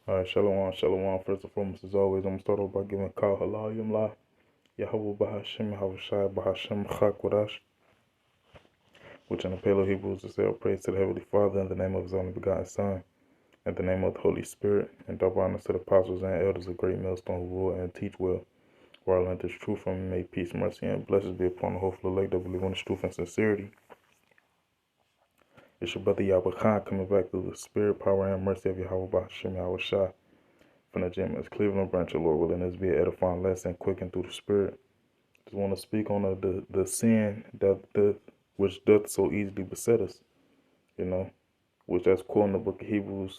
All right, shalom, shalom. First and foremost, as always, I'm going to start off by giving Kal Halal Yamla, Yahweh Bahashim, Yahushai Bahashim Chakwadash, which in the Paleo Hebrews is say, praise to the Heavenly Father in the name of His only begotten Son, in the name of the Holy Spirit, and double honor to the apostles and elders of great millstone who rule and teach well, where I learned this truth from Him, may peace, mercy, and blessings be upon the hopeful elect that believe in His truth and sincerity. It's your brother Yahweh Khan coming back through the spirit, power, and mercy of Yahweh Bahashim, Yahushai. From the James Cleveland branch, of Lord willing, this be an edifying lesson, quickened through the Spirit. Just want to speak on the sin which doth so easily beset us, which that's quoting the book of Hebrews,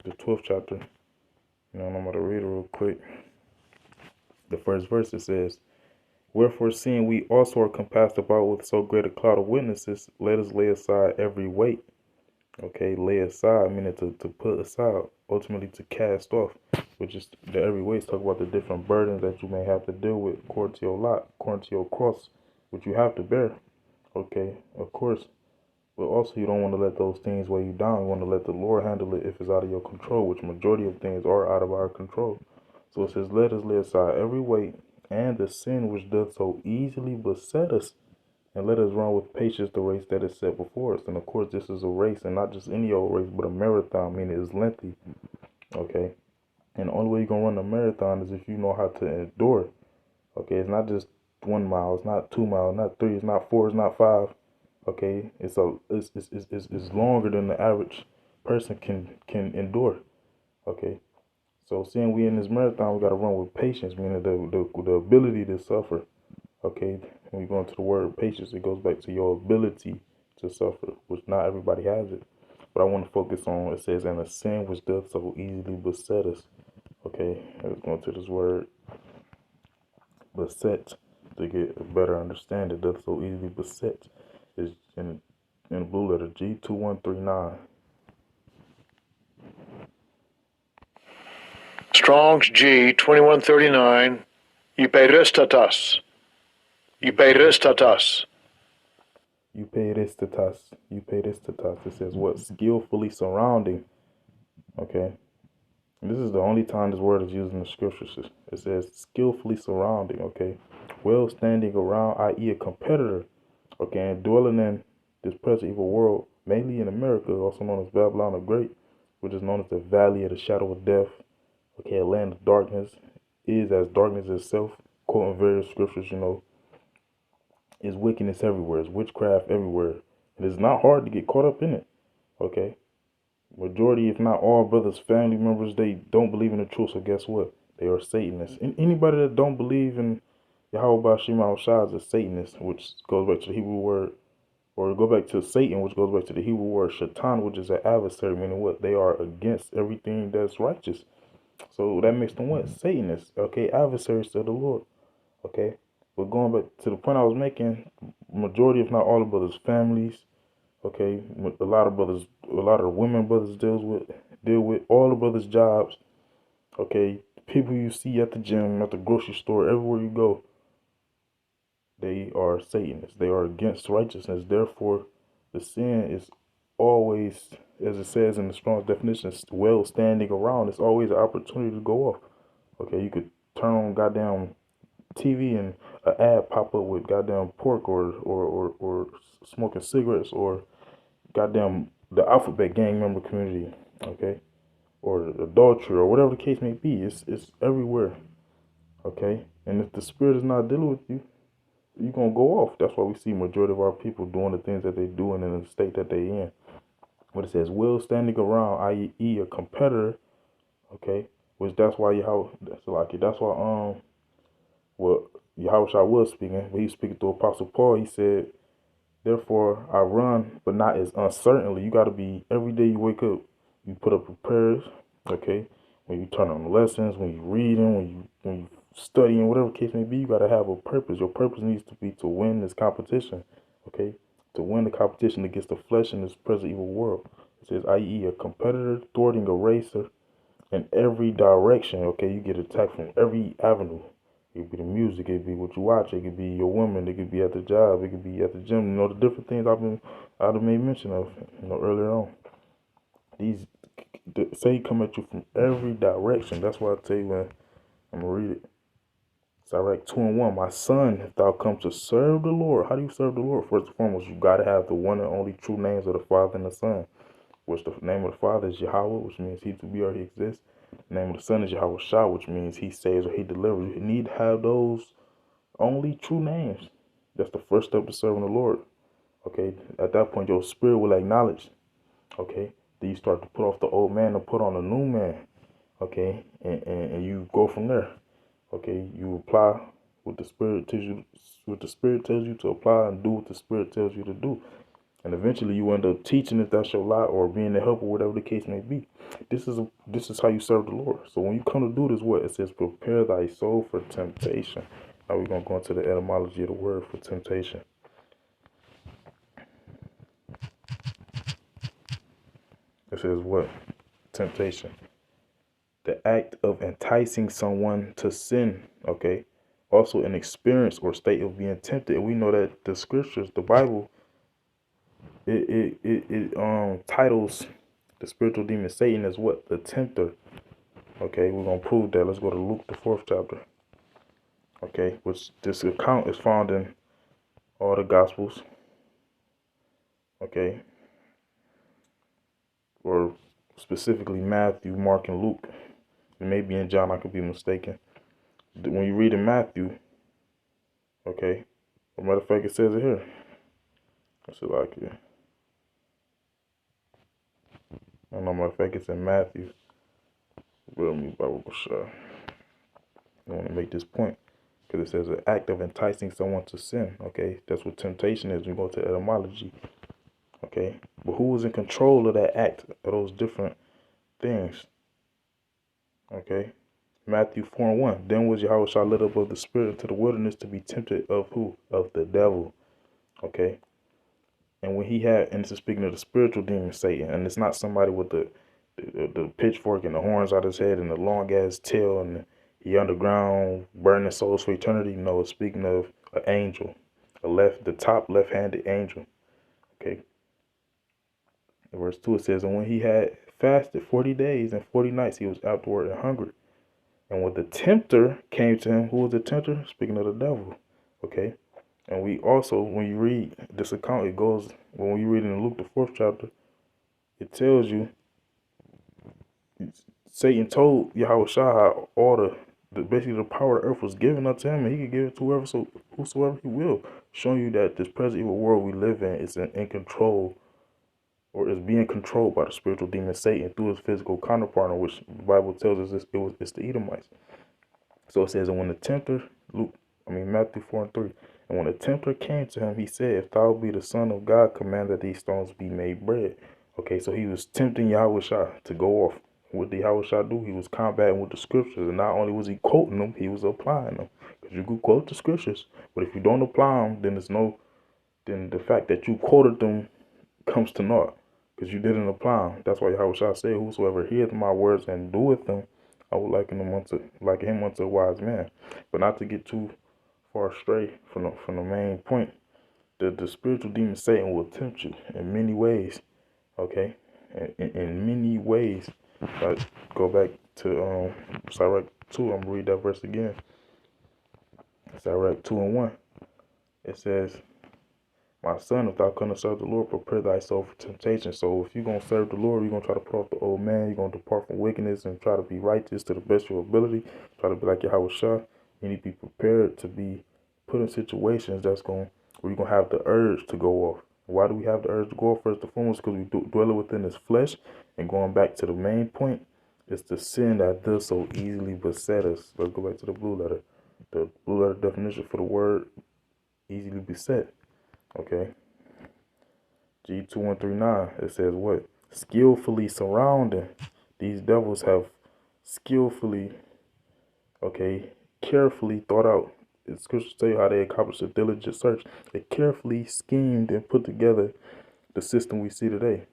the 12th chapter. And I'm going to read it real quick. The first verse, it says, "Wherefore, seeing we also are compassed about with so great a cloud of witnesses, let us lay aside every weight." Okay, lay aside, meaning to put aside, ultimately to cast off, which is the every way talk about the different burdens that you may have to deal with according to your lot, according to your cross, which you have to bear. Okay, of course, but also you don't want to let those things weigh you down. You want to let the Lord handle it if it's out of your control, which majority of things are out of our control. So it says, let us lay aside every weight and the sin which doth so easily beset us, and let us run with patience the race that is set before us. And of course, this is a race, and not just any old race, but a marathon, meaning it's lengthy. Okay? And the only way you're going to run a marathon is if you know how to endure. Okay? It's not just 1 mile, it's not 2 miles, not 3, it's not 4, it's not 5. Okay? It's longer than the average person can endure. Okay? So seeing we in this marathon, we got to run with patience, meaning the ability to suffer. Okay, when we go into the word patience, it goes back to your ability to suffer, which not everybody has it. But I want to focus on, it says, and a sin which doth so easily beset us. Okay, let's go into this word, beset, to get a better understanding. Doth so easily beset is in the blue letter G2139. Strong's G 2139. Hyperistatas. Hyperistatas. Euperistatas. Euperistatas. It says what? Skillfully surrounding. Okay. And this is the only time this word is used in the scriptures. It says skillfully surrounding. Okay. Well standing around, i.e., a competitor. Okay. And dwelling in this present evil world, mainly in America, also known as Babylon the Great, which is known as the valley of the shadow of death. Okay. A land of darkness, is as darkness itself. Quoting various scriptures, is wickedness everywhere, is witchcraft everywhere. It is not hard to get caught up in it. Okay. Majority, if not all brothers, family members, they don't believe in the truth. So guess what? They are Satanists. And anybody that don't believe in Yahweh Bashim Shah is a Satanist, which goes back to the Hebrew word, or go back to Satan, which goes back to the Hebrew word Shaitan, which is an adversary, meaning what? They are against everything that's righteous. So that makes them what? Satanists. Okay, adversaries to the Lord. Okay. But going back to the point I was making, majority, if not all of brothers' families, okay, a lot of brothers, a lot of the women brothers deal with all the brothers' jobs. Okay, people you see at the gym, at the grocery store, everywhere you go, they are Satanists. They are against righteousness. Therefore, the sin is always, as it says in the Strong's definition, well standing around. It's always an opportunity to go off. Okay, you could turn on goddamn TV and an ad pop up with goddamn pork or smoking cigarettes or goddamn the alphabet gang member community, okay, or adultery or whatever the case may be. It's everywhere, okay. And if the spirit is not dealing with you, you're gonna go off. That's why we see majority of our people doing the things that they doing in the state that they in. What it says, will standing around, i.e., a competitor, okay, which that's why that's why well Yahweh was speaking, when he was speaking to Apostle Paul, he said, therefore, I run, but not as uncertainly. You got to be, every day you wake up, you put up prayers, okay? When you turn on the lessons, when you reading, when you studying, whatever case may be, you got to have a purpose. Your purpose needs to be to win this competition, okay? To win the competition against the flesh in this present evil world. It says, i.e., a competitor thwarting a racer in every direction, okay? You get attacked from every avenue. It could be the music, it could be what you watch, it could be your woman, it could be at the job, it could be at the gym. The different things I've made mention of, earlier on. These Satan come at you from every direction. That's why I tell you, man, I'm going to read it. Sirach 2:1. My son, if thou come to serve the Lord, how do you serve the Lord? First and foremost, you got to have the one and only true names of the Father and the Son. Which the name of the Father is Yahweh, which means he to be or he exists. The name of the Son is Yahweh Shah, which means he saves or he delivers. You need to have those only true names. That's the first step to serving the Lord. Okay, at that point, your spirit will acknowledge. Okay, then you start to put off the old man and put on a new man. Okay, and you go from there. Okay, you apply what the Spirit tells you, what the Spirit tells you to apply, and do what the Spirit tells you to do. And eventually, you end up teaching if that's your lot, or being the helper, whatever the case may be. This is how you serve the Lord. So when you come to do this, what it says, prepare thy soul for temptation. Now we're gonna go into the etymology of the word for temptation. It says what? Temptation. The act of enticing someone to sin. Okay. Also an experience or state of being tempted. And we know that the scriptures, the Bible, it titles the spiritual demon Satan as what? The tempter. Okay, we're gonna prove that. Let's go to Luke the 4th chapter. Okay, which this account is found in all the gospels. Okay. Or specifically Matthew, Mark, and Luke. It may be in John, I could be mistaken. When you read in Matthew, okay, as a matter of fact, it says it here. What's it like here? I don't know, matter of fact, it's in Matthew. Real me, Bible Bashar. I want to make this point because it says an act of enticing someone to sin. Okay, that's what temptation is. We go to etymology. Okay, but who was in control of that act, of those different things? Okay, Matthew 4:1. Then was Yahweh led up of the Spirit into the wilderness to be tempted of who? Of the devil. Okay, and when he had, and this is speaking of the spiritual demon Satan, and it's not somebody with the pitchfork and the horns out his head and the long ass tail and he underground burning souls for eternity. No, it's speaking of an angel, the top left-handed angel. Okay. In verse 2 it says, and when he had fasted 40 days and 40 nights, he was afterward and hungry. And when the tempter came to him, who was the tempter? Speaking of the devil. Okay. And we also, when you read this account, it goes, when you read in Luke the 4th chapter, it tells you Satan told Yahweh Shah all basically the power of the earth was given unto him, and he could give it to whosoever he will, showing you that this present evil world we live in is in control, or is being controlled by the spiritual demon Satan through his physical counterpart, which the Bible tells us it's the Edomites. So it says, and when the tempter, Matthew 4:3, and when the tempter came to him, he said, if thou be the Son of God, command that these stones be made bread. Okay, so he was tempting Yahweh Shah to go off. What did Yahweh Shah do? He was combating with the scriptures, and not only was he quoting them, he was applying them. Because you could quote the scriptures, but if you don't apply them, then the fact that you quoted them comes to naught, because you didn't apply them. That's why Yahweh Shah said, whosoever heareth my words and doeth them, I would liken him unto a wise man. But not to get too far astray from the main point, the spiritual demon Satan will tempt you in many ways. Okay, in many ways. I go back to Sirach 2. I'm gonna read that verse again. Sirach 2:1. It says, my son, if thou couldn't serve the Lord, prepare thy soul for temptation. So if you're going to serve the Lord, you're going to try to put off the old man. You're going to depart from wickedness and try to be righteous to the best of your ability. Try to be like Yahweh Shah. You need to be prepared to be put in situations where you're going to have the urge to go off. Why do we have the urge to go off? First and foremost, because we dwell within this flesh. And going back to the main point, it's the sin that does so easily beset us. Let's go back to the blue letter. The blue letter definition for the word easily beset. Okay. G2139, it says what? Skillfully surrounding. These devils have skillfully, carefully thought out. The scriptures tell you how they accomplished a diligent search. They carefully schemed and put together the system we see today.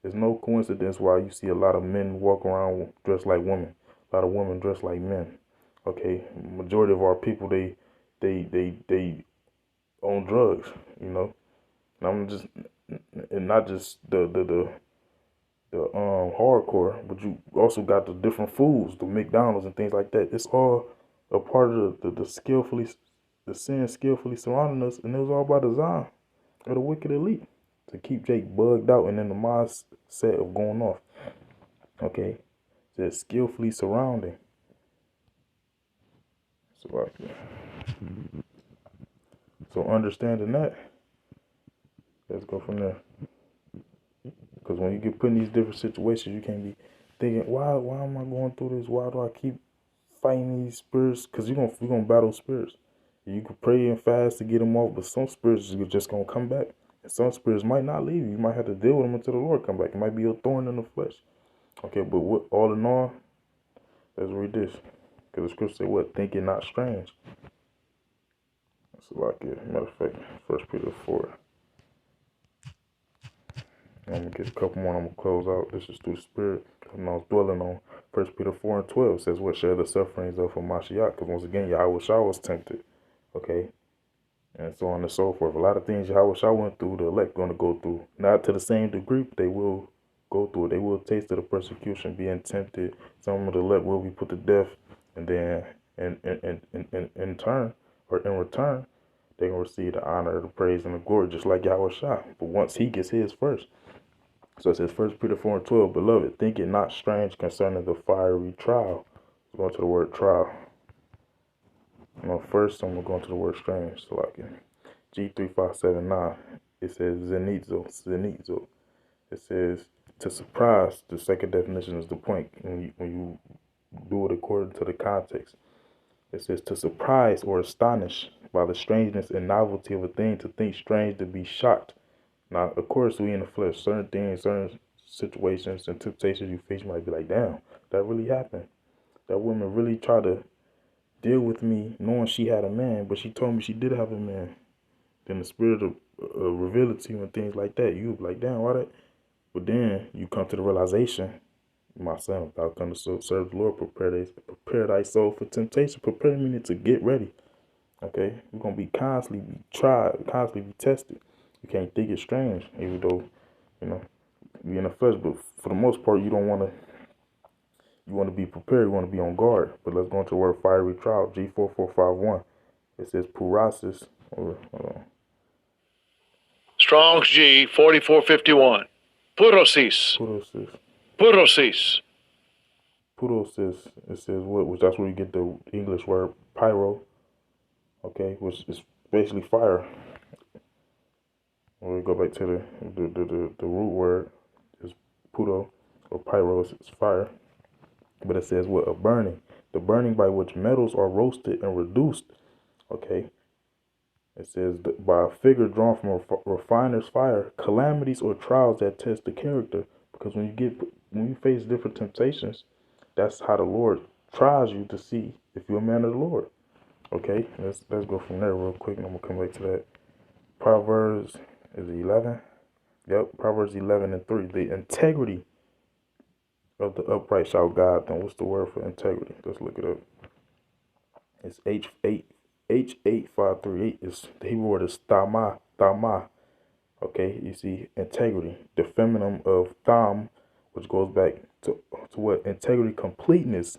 There's no coincidence why you see a lot of men walk around dressed like women, a lot of women dressed like men. Okay, majority of our people they on drugs, And I'm just, and not just the hardcore, but you also got the different foods, the McDonald's and things like that. It's all a part of the sin skillfully surrounding us, and it was all by design of the wicked elite to keep Jake bugged out and in the mindset of going off. Okay, just skillfully surrounding. So understanding that, let's go from there. Because when you get put in these different situations, you can't be thinking, why am I going through this? Why do I keep fighting these spirits? Because you're gonna battle spirits. You can pray and fast to get them off, but some spirits are just gonna come back. And some spirits might not leave you. You might have to deal with them until the Lord come back. It might be a thorn in the flesh. Okay, but what, all in all, let's read this. Because the scripture say what? Think it not strange. That's like it. Matter of fact, 1 Peter 4. I'm going to get a couple more. I'm going to close out. This is through the Spirit. I was dwelling on 1 Peter 4 and 12. It says, what share the sufferings of Mashiach? Because once again, Yahweh Shah was tempted. Okay? And so on and so forth. A lot of things Yahweh Shah went through, the elect going to go through. Not to the same degree, but they will go through it. They will taste of the persecution, being tempted. Some of the elect will be put to death. And then in turn, or in return, they're going to receive the honor, the praise, and the glory, just like Yahweh Shah. But once he gets his first. So it says 1 Peter 4 and 12, beloved, think it not strange concerning the fiery trial. Let's go to the word trial. First I'm going to the word strange. So like in G3579, it says zenizo. It says to surprise. The second definition is the point when you do it according to the context. It says to surprise or astonish by the strangeness and novelty of a thing, to think strange, to be shocked. Now, of course, we in the flesh, certain things, certain situations and temptations you face, you might be like, damn, that really happened. That woman really tried to deal with me knowing she had a man, but she told me she did have a man. Then the spirit of reveal it to you and things like that. You be like, damn, why that? But then you come to the realization, my son, thou come to serve the Lord, prepare thy soul for temptation. Prepare me to get ready. Okay? We're going to be constantly be tried, constantly be tested. You can't think it's strange, even though, you're in the flesh, but for the most part, you want to be prepared, you want to be on guard. But let's go into the word fiery trial, G4451. It says purasis, Strong's G 4451. Purosis. It says what, which that's where you get the English word pyro, okay, which is basically fire. When we go back to the root word is puto, or pyro, is fire. But it says what? A burning. The burning by which metals are roasted and reduced. Okay. It says by a figure drawn from a refiner's fire, calamities or trials that test the character. Because when you face different temptations, that's how the Lord tries you to see if you're a man of the Lord. Okay. Let's go from there real quick, and I'm gonna come back to that. Proverbs is 11. Yep. Proverbs 11 and 3. The integrity of the upright shall guide them. What's the word for integrity? Let's look it up. It's H8538. It's the Hebrew word is thama. Okay, you see integrity, the feminine of tham, which goes back to what? Integrity, completeness,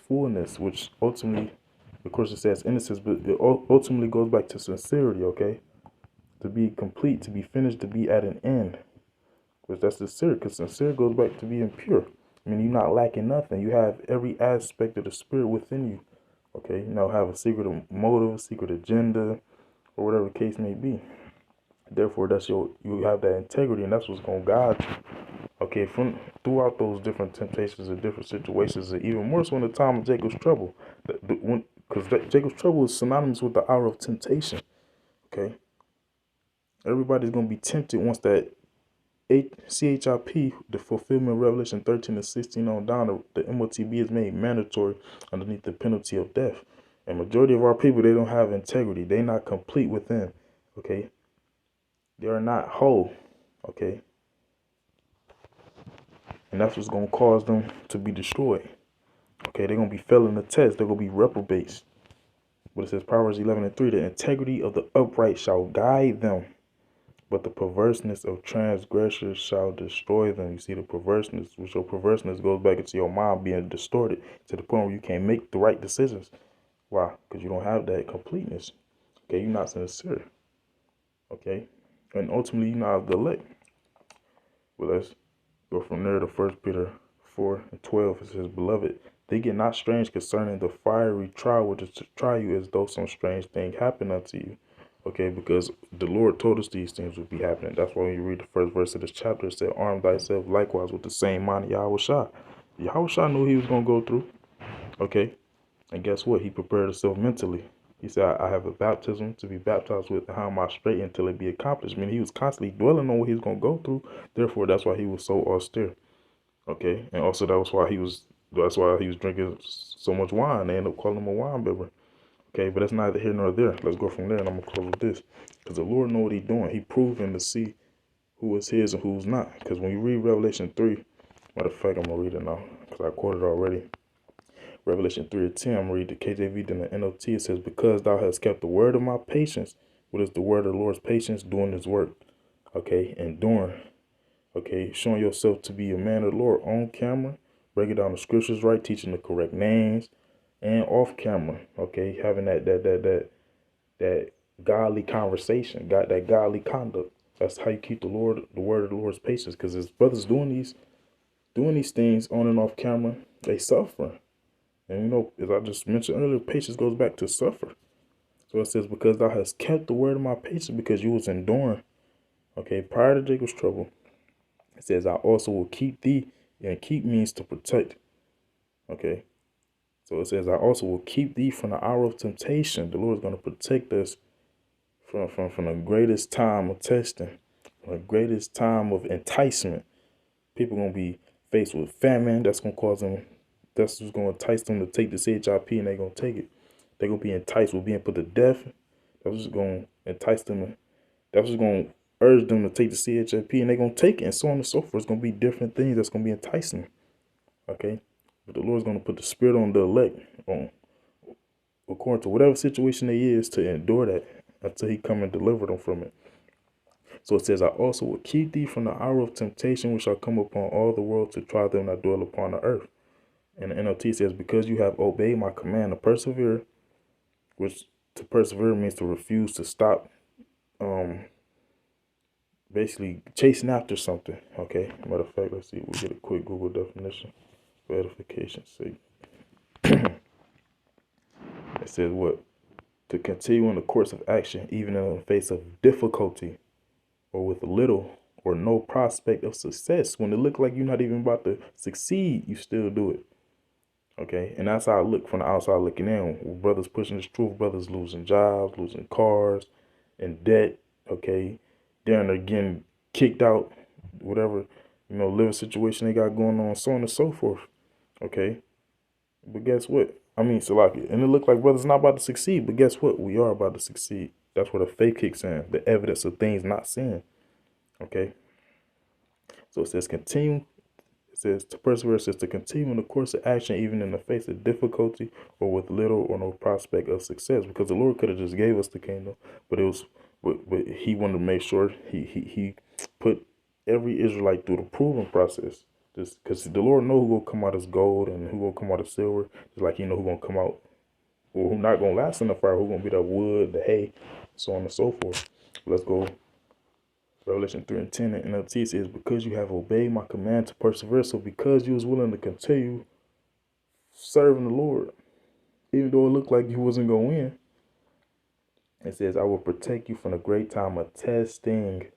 fullness, which ultimately, of course, it says innocence, but it ultimately goes back to sincerity. Okay, to be complete, to be finished, to be at an end. Because that's sincere, because sincere goes back to being pure. I mean, you're not lacking nothing. You have every aspect of the spirit within you. Okay, have a secret motive, a secret agenda, or whatever the case may be. Therefore, you have that integrity, and that's what's going to guide you. Okay, throughout those different temptations and different situations, and even more so in the time of Jacob's trouble. Because Jacob's trouble is synonymous with the hour of temptation. Okay, everybody's going to be tempted once that CHIP, the fulfillment of Revelation 13 and 16 on down, the MOTB is made mandatory underneath the penalty of death. And majority of our people, they don't have integrity. They're not complete within. Okay. They are not whole. Okay. And that's what's going to cause them to be destroyed. Okay. They're going to be failing the test. They're going to be reprobates. But it says Proverbs 11 and 3, the integrity of the upright shall guide them. but the perverseness of transgressors shall destroy them. You see the perverseness, which your perverseness goes back into your mind being distorted to the point where you can't make the right decisions. Why? Because you don't have that completeness. Okay, you're not sincere. Okay, and ultimately you're not the elect. Well, let's go from there to 1 Peter 4:12. It says, Beloved, think it not strange concerning the fiery trial which is to try you, as though some strange thing happened unto you. Okay, because the Lord told us these things would be happening. That's why when you read the first verse of this chapter, it said, Arm thyself likewise with the same mind of Yahushua. Yahushua knew he was going to go through. Okay, and guess what? He prepared himself mentally. He said, I have a baptism to be baptized with, and how am I straight until it be accomplished? I mean, he was constantly dwelling on what he was going to go through. Therefore, that's why he was so austere. Okay, and also that's why he was drinking so much wine. They ended up calling him a wine bibber. Okay, but that's neither here nor there. Let's go from there, and I'm gonna close with this, because the Lord know what He's doing. He proving to see who is His and who's not. Because when you read Revelation 3, matter of fact, I'm gonna read it now because I quoted already. Revelation 3:10. I'm gonna read the KJV, then the NLT. It says, "Because thou hast kept the word of my patience." What is the word of the Lord's patience? Doing His work. Okay, enduring. Okay, showing yourself to be a man of the Lord on camera, breaking down the scriptures right, teaching the correct names, and off camera. Okay, having that godly conversation, got that godly conduct. That's how you keep the word of the Lord's patience. Because his brothers doing these things on and off camera, they suffer. And you know, as I just mentioned earlier, patience goes back to suffer. So it says, because thou hast kept the word of my patience, because you was enduring. Okay, prior to Jacob's trouble. It says, I also will keep thee, and keep means to protect. Okay. So it says, I also will keep thee from the hour of temptation. The Lord is going to protect us from the greatest time of testing, from the greatest time of enticement. People going to be faced with famine. That's going to cause them, that's what's going to entice them to take the CHIP, and they're going to take it. They're going to be enticed with being put to death. That's what's going to entice them. That's what's going to urge them to take the CHIP, and they're going to take it, and so on and so forth. It's going to be different things that's going to be enticing. Okay? But the Lord's going to put the spirit on the elect, on according to whatever situation they is, to endure that until He come and deliver them from it. So it says, I also will keep thee from the hour of temptation which shall come upon all the world to try them that dwell upon the earth. And the NLT says, because you have obeyed my command to persevere, which to persevere means to refuse to stop, basically chasing after something. Okay, matter of fact, let's see, we'll get a quick Google definition for edification's sake. It says what? To continue in the course of action, even in the face of difficulty, or with little or no prospect of success. When it look like you're not even about to succeed, you still do it. Okay, and that's how I look from the outside looking in. Brothers pushing this truth, brothers losing jobs, losing cars, in debt. Okay, then they're getting kicked out, whatever, living situation they got going on, so on and so forth. Okay, but guess what? I mean, Salaki, and it looked like brothers not about to succeed, but guess what? We are about to succeed. That's where the faith kicks in, the evidence of things not seen. Okay, so it says continue. It says to persevere. It says to continue in the course of action, even in the face of difficulty or with little or no prospect of success. Because the Lord could have just gave us the kingdom, but it was, but He wanted to make sure He put every Israelite through the proving process. Just because the Lord know who gonna come out as gold and who gonna come out as silver, just like He know who gonna come out, or who not gonna last in the fire, who gonna be the wood, the hay, so on and so forth. Let's go. Revelation 3:10 and NLT says, because you have obeyed my command to persevere, so because you was willing to continue serving the Lord, even though it looked like you wasn't going to win, it says, I will protect you from the great time of testing.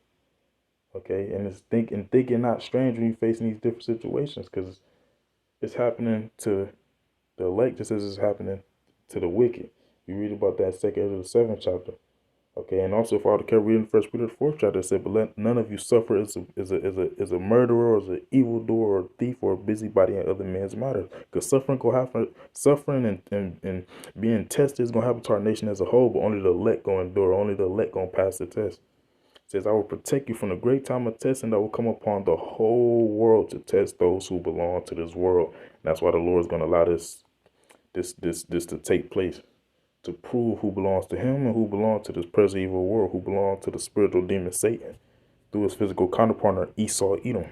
Okay, and it's thinking not strange when you're facing these different situations, because it's happening to the elect just as it's happening to the wicked. You read about that 2nd of the 7th chapter. Okay, and also if I would kept reading 1 Peter 4th chapter, it said, but let none of you suffer as a murderer, or as an evildoer, or a thief, or a busybody in other men's matters. Because suffering and being tested is gonna happen to our nation as a whole, but only the elect gonna endure, only the elect gonna pass the test. It says, I will protect you from the great time of testing that will come upon the whole world to test those who belong to this world. And that's why the Lord is gonna allow this to take place, to prove who belongs to Him and who belongs to this present evil world, who belongs to the spiritual demon Satan. through his physical counterpart Esau, Edom.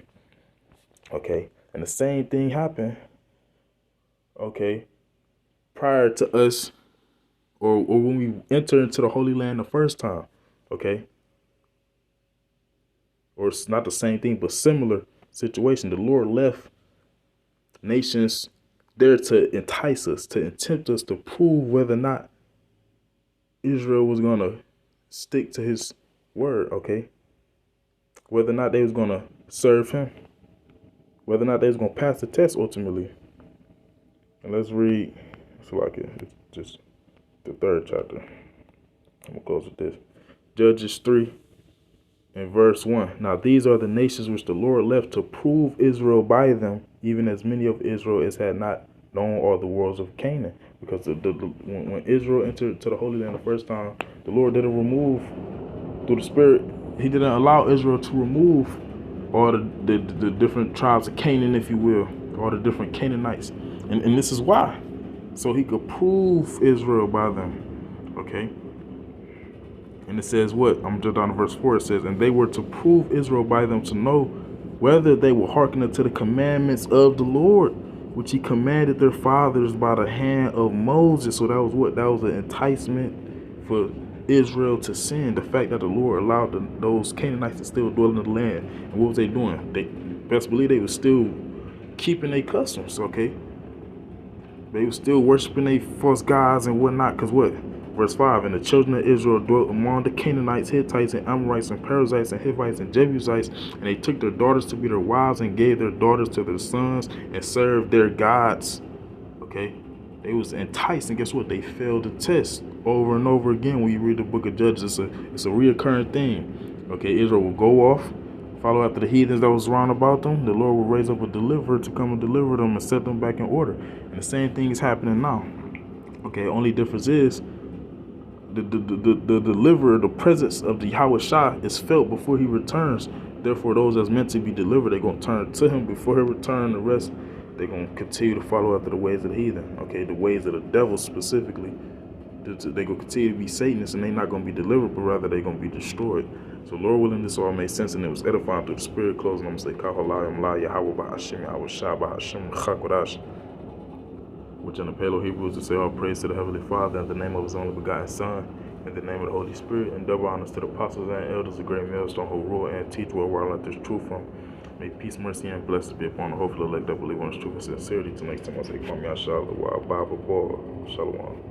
Okay, and the same thing happened. Okay, prior to us, or when we enter into the Holy Land the first time. Okay, or it's not the same thing, but similar situation. The Lord left nations there to entice us, to tempt us, to prove whether or not Israel was going to stick to his word, okay? Whether or not they was going to serve him. Whether or not they was going to pass the test ultimately. And let's read, it's just the 3rd chapter. I'm going to close with this. Judges 3 and verse 1. Now these are the nations which the Lord left to prove Israel by them, even as many of Israel as had not known all the worlds of Canaan. Because when Israel entered to the Holy Land the first time, the Lord didn't remove, through the Spirit, he didn't allow Israel to remove all the different tribes of Canaan, if you will, all the different Canaanites. And this is why. So he could prove Israel by them. Okay? And it says what? I'm just down to verse 4. It says, and they were to prove Israel by them to know whether they will hearken unto the commandments of the Lord, which he commanded their fathers by the hand of Moses. So that was what? That was an enticement for Israel to sin. The fact that the Lord allowed those Canaanites to still dwell in the land. And what was they doing? They best believe they were still keeping their customs, okay? They were still worshiping their false gods and whatnot. Because what? Verse 5, and the children of Israel dwelt among the Canaanites, Hittites, and Amorites, and Perizzites, and Hivites, and Jebusites, and they took their daughters to be their wives, and gave their daughters to their sons, and served their gods. Okay? They was enticed, and guess what? They failed the test over and over again. When you read the book of Judges, it's a reoccurring thing. Okay, Israel will go off, follow after the heathens that was round about them. The Lord will raise up a deliverer to come and deliver them and set them back in order. And the same thing is happening now. Okay, only difference is the deliverer, the presence of the Yahweh Shah is felt before he returns. Therefore, those that's meant to be delivered, they're going to turn to him before he returns. The rest, they're going to continue to follow after the ways of the heathen. Okay, the ways of the devil specifically. They're going to continue to be Satanists, and they're not going to be delivered, but rather they're going to be destroyed. So, Lord willing, this all made sense, and it was edifying through the Spirit. Closing, I'm going to say, Kahalayim La Yahweh Bahashim, Yahweh Shah Bahashim Chakodash. Which in the Palo Hebrews to say all praise to the Heavenly Father in the name of his only begotten Son, in the name of the Holy Spirit, and double honors to the apostles and elders, the great millstone who rule and teach where I let this truth from. May peace, mercy, and blessings be upon the hopeful elect that believe on his truth and sincerity. Till next time I say, Kwame Ashala, Bible Paul. Shalom.